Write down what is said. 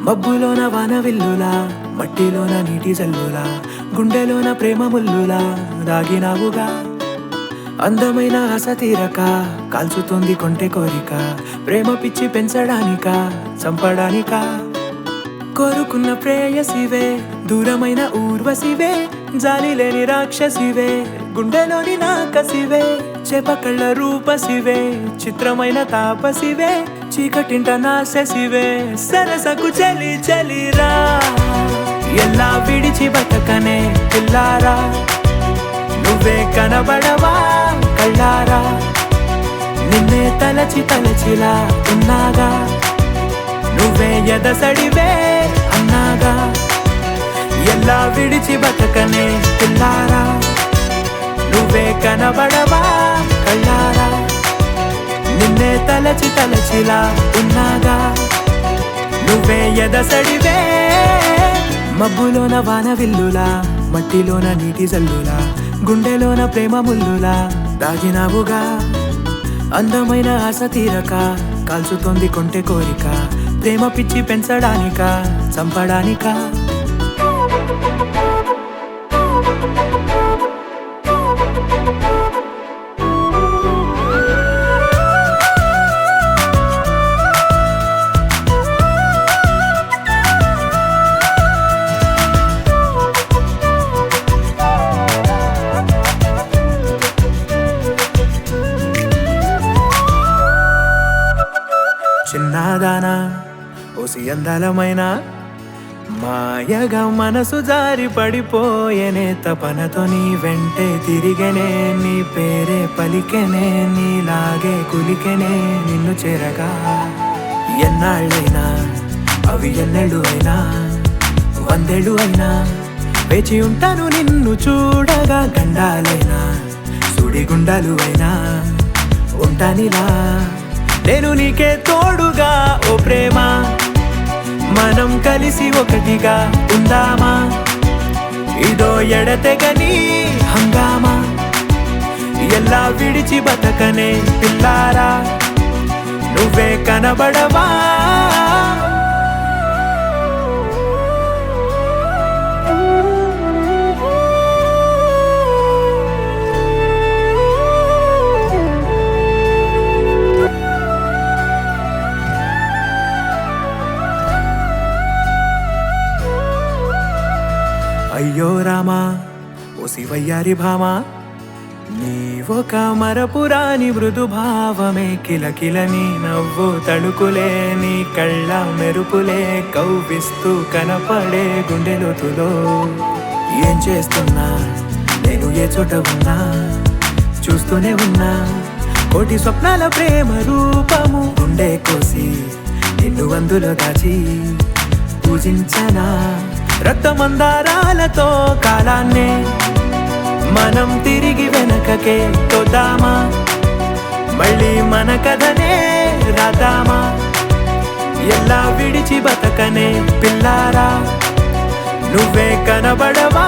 మబ్బులోన వానవిల్లులా మట్టిలోన నీటి జల్లులా గుండెలోన ప్రేమ ముల్లులా దాగినావుగా అందమైన ఆశ తీరక కాల్చుతుంది కొంటె కోరిక ప్రేమ పిచ్చి పెంచడానిక చంపడానిక కోరుకున్న ప్రేయసివే దూరమైన ఊర్వశివే జాలి లేని రాక్షసివే గుండెలోని నాకసివే చేపకళ్ళ రూపసివే చిత్రమైన తాపసివే చీకటింట నాశసివే సరసకు చలి చలిరా ఎలా విడిచి బతకనే పిల్లారా నువ్వే కనబడవా కళ్ళారా నిన్నే తలచి తలచిలా ఉన్నాగా నువ్వే ఎదసడివే అన్నాగా ఎలా విడిచి బతకనే పిల్లారా నువ్వే కనబడవా కళ్ళారా నిన్నే తలచి తలచిలా ఉన్నాగా నువ్వే ఎదసడివే మబ్బులోన వానవిల్లులా మట్టిలోన నీటి జల్లులా గుండెలోన ప్రేమ ముల్లులా దాగినావుగా అందమైన ఆశ తీరక కాల్చుతోంది కొంటె కోరిక ప్రేమ పిచ్చి పెంచడానిక చంపడానిక చిన్నదానా ఓసి అందలమైన మాయగా మనసు జారి పడిపోయేనే తపనతో నీ వెంటే తిరిగనే నీ పేరే పలికెనే నీలాగే కులికెనే నిన్ను చేరగా ఎన్నాళ్ళైనా అవి ఎన్నెళ్ళు అయినా వందేళ్ళు అయినా వేచి ఉంటాను నిన్ను చూడగా గండాలైనా సుడిగుండాలు అయినా ఉంటానిలా నేను నీకే తోడుగా ఓ ప్రేమ మనం కలిసి ఒకటిగా ఉందామా ఇదో ఎడతెగని హంగామా ఎలా విడిచి బతకనే పిల్లారా నువ్వే కనబడవా అయ్యో రామా ఓ శివయ్యారి భామా నీవొక మరపురాని మృదు భావమే కిలకిలని నవ్వు తడుకులే నీ కళ్ళ మెరుపులే కవ్విస్తూ కనపడే గుండెలోతులో ఏం చేస్తున్నా నేను ఏ చోట ఉన్నా చూస్తూనే ఉన్నా కోటి స్వప్నాల ప్రేమ రూపము గుండె కోసి నిన్ను అందులో దాచి పూజించనా రక్తమందారాలతో కాలాన్నే మనం తిరిగి వెనకకే తోద్దామా మళ్ళీ మన కథనే రాద్దామా ఎలా విడిచి బతకనే పిల్లారా నువ్వే కనబడవా